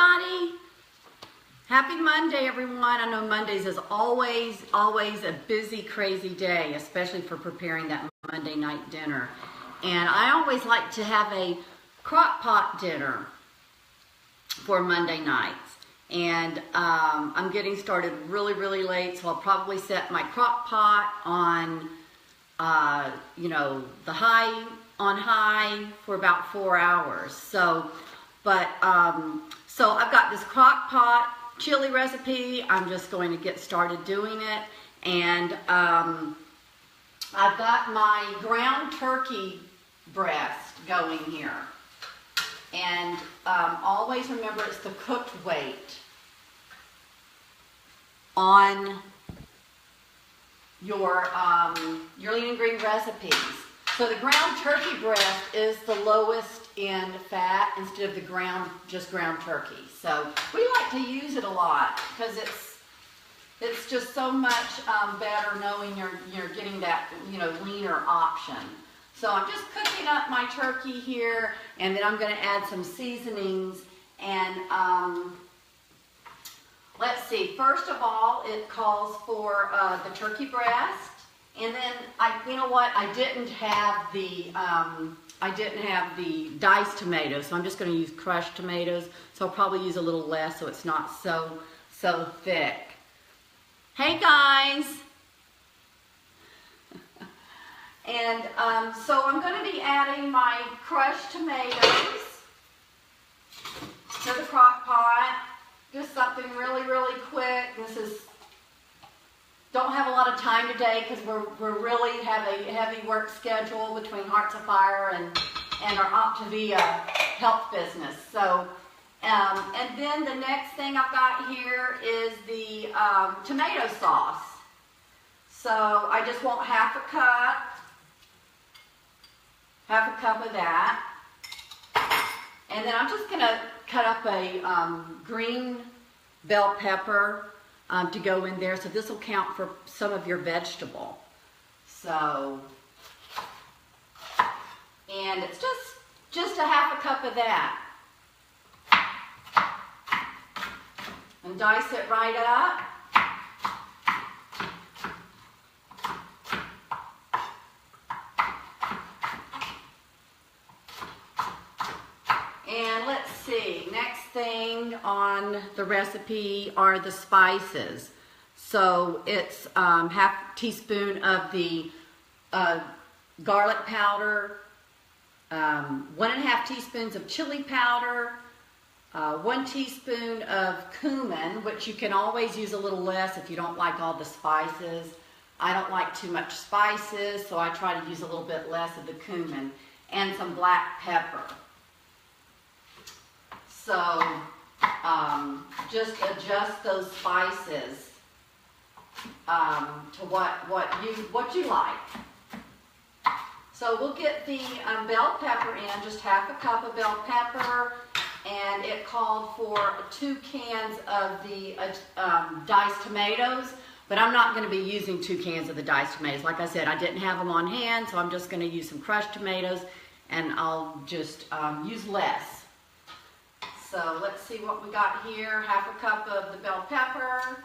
everybody. Happy Monday, everyone. I know Mondays is always a busy, crazy day, especially for preparing that Monday night dinner. And I always like to have a Crockpot dinner for Monday nights. And I'm getting started really late, so I'll probably set my Crockpot on, the high for about 4 hours. So I've got this Crockpot chili recipe. I'm just going to get started doing it. And I've got my ground turkey breast going here. And always remember it's the cooked weight on your lean and green recipes. So the ground turkey breast is the lowest in fat instead of the just ground turkey. So we like to use it a lot because it's just so much better knowing you're getting that leaner option. So I'm just cooking up my turkey here, and then I'm going to add some seasonings. And let's see. First of all, it calls for the turkey breast, and then I didn't have the diced tomatoes, so I'm just going to use crushed tomatoes. So I'll probably use a little less, so it's not so thick. Hey guys. And so I'm going to be adding my crushed tomatoes to the crock pot. Just something really quick. Don't have a lot of time today because we're really have a heavy work schedule between Hearts of Fire and our Optavia health business. So, and then the next thing I've got here is the tomato sauce. So I just want half a cup of that. And then I'm just going to cut up a green bell pepper to go in there. So this will count for some of your vegetable. So, and it's just a half a cup of that. And dice it right up. And let's see, next thing on the recipe are the spices. So it's half teaspoon of the garlic powder, 1.5 teaspoons of chili powder, 1 teaspoon of cumin, which you can always use a little less if you don't like all the spices. I don't like too much spices, so I try to use a little bit less of the cumin, and some black pepper. So just adjust those spices to what you like. So we'll get the bell pepper in, just half a cup of bell pepper, and it called for 2 cans of the diced tomatoes, but I'm not going to be using 2 cans of the diced tomatoes. Like I said, I didn't have them on hand, so I'm just going to use some crushed tomatoes, and I'll just use less. So let's see what we got here. Half a cup of the bell pepper.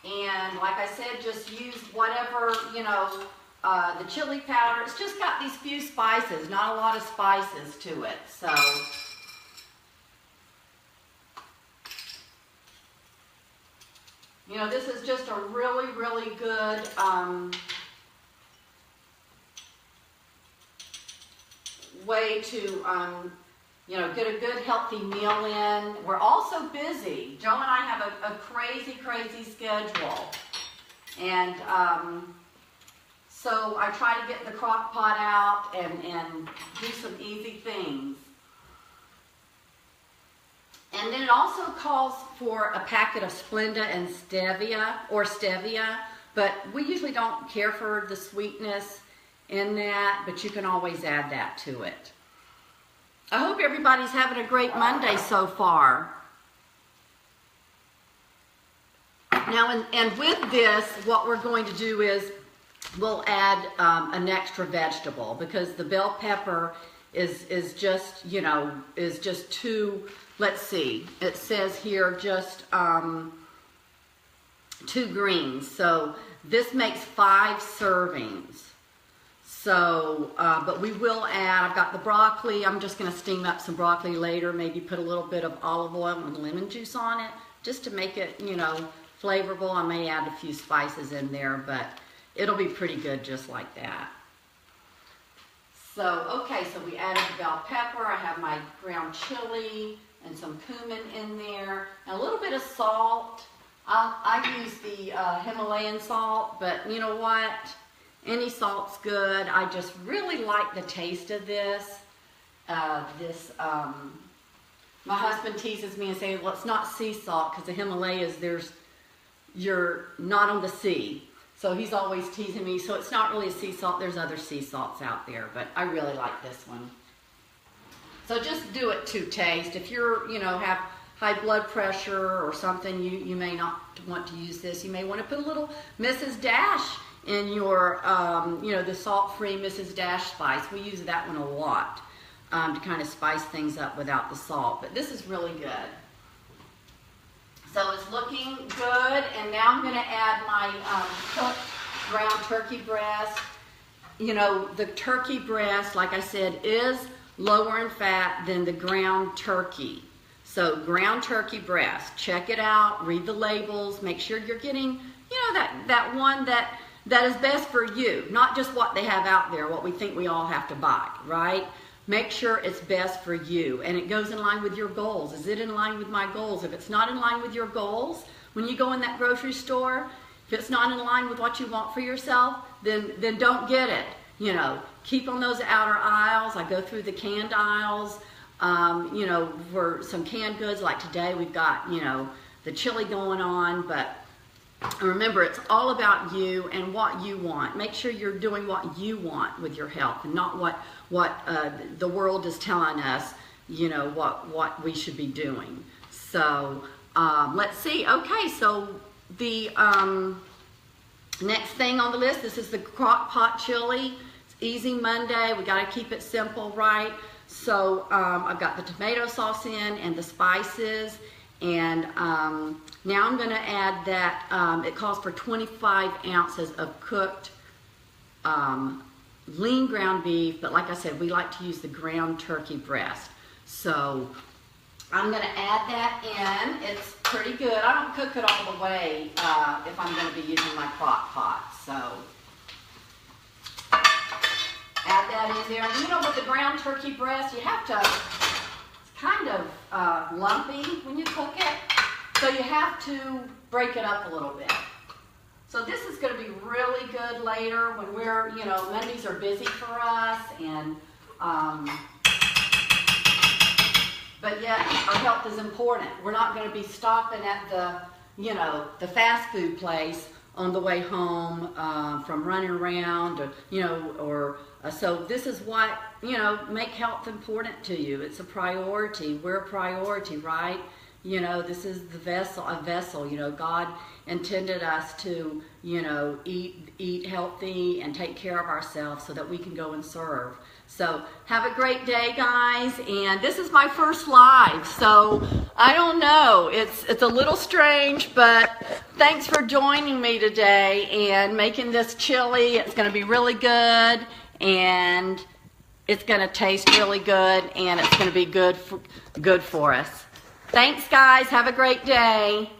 And like I said, just use whatever, the chili powder. It's just got these few spices, not a lot of spices to it. So, this is just a really good way to get a good healthy meal in. We're also busy. Joe and I have a crazy schedule, and so I try to get the crock pot out and do some easy things. And then it also calls for a packet of Splenda and stevia, but we usually don't care for the sweetness in that, but you can always add that to it. I hope everybody's having a great Monday so far. Now, and with this, what we're going to do is we'll add an extra vegetable because the bell pepper is just, you know, is just two, let's see, it says here just 2 greens. So this makes 5 servings. So, but we will add, I've got the broccoli. I'm just going to steam up some broccoli later, maybe put a little bit of olive oil and lemon juice on it, just to make it, you know, flavorful. I may add a few spices in there, but it'll be pretty good just like that. So, okay, so we added the bell pepper. I have my ground chili and some cumin in there, and a little bit of salt. I use the Himalayan salt, but you know what? Any salt's good. I just really like the taste of this. My husband teases me and says, well, it's not sea salt, because the Himalayas, you're not on the sea. So he's always teasing me. So it's not really a sea salt. There's other sea salts out there, but I really like this one. So just do it to taste. If you're, you know, have high blood pressure or something, you may not want to use this. You may want to put a little Mrs. Dash in your, you know, the salt-free Mrs. Dash spice. We use that one a lot to kind of spice things up without the salt. But this is really good. So it's looking good. And now I'm going to add my cooked ground turkey breast. You know, the turkey breast, like I said, is lower in fat than the ground turkey. So ground turkey breast, check it out, read the labels, make sure you're getting, you know, that one that is best for you, not just what they have out there, what we think we all have to buy, right? Make sure it's best for you, and it goes in line with your goals. Is it in line with my goals? If it's not in line with your goals, when you go in that grocery store, if it's not in line with what you want for yourself, then don't get it. You know, keep on those outer aisles. I go through the canned aisles. You know, for some canned goods, like today we've got, you know, the chili going on, but remember, it's all about you and what you want. Make sure you're doing what you want with your health and not what the world is telling us, you know, what we should be doing. So, let's see. Okay, so the next thing on the list, this is the Crockpot chili. It's Easy Monday. We got to keep it simple, right? So I've got the tomato sauce in and the spices, and now I'm going to add that, it calls for 25 ounces of cooked lean ground beef, but like I said, we like to use the ground turkey breast. So I'm going to add that in. It's pretty good. I don't cook it all the way if I'm going to be using my crock pot. So add that in there. And you know, with the ground turkey breast, you have to, it's kind of lumpy when you cook it. So you have to break it up a little bit. So this is going to be really good later when we're, you know, Mondays are busy for us, and but yet our health is important. We're not going to be stopping at the, you know, the fast food place on the way home from running around, or, you know, or so this is what, you know, make health important to you. It's a priority. We're a priority, right? You know, this is the vessel, a vessel. You know, God intended us to, you know, eat healthy and take care of ourselves so that we can go and serve. So have a great day, guys. And this is my first live, so I don't know. It's a little strange, but thanks for joining me today and making this chili. It's going to be really good, and it's going to taste really good, and it's going to be good for us. Thanks, guys. Have a great day.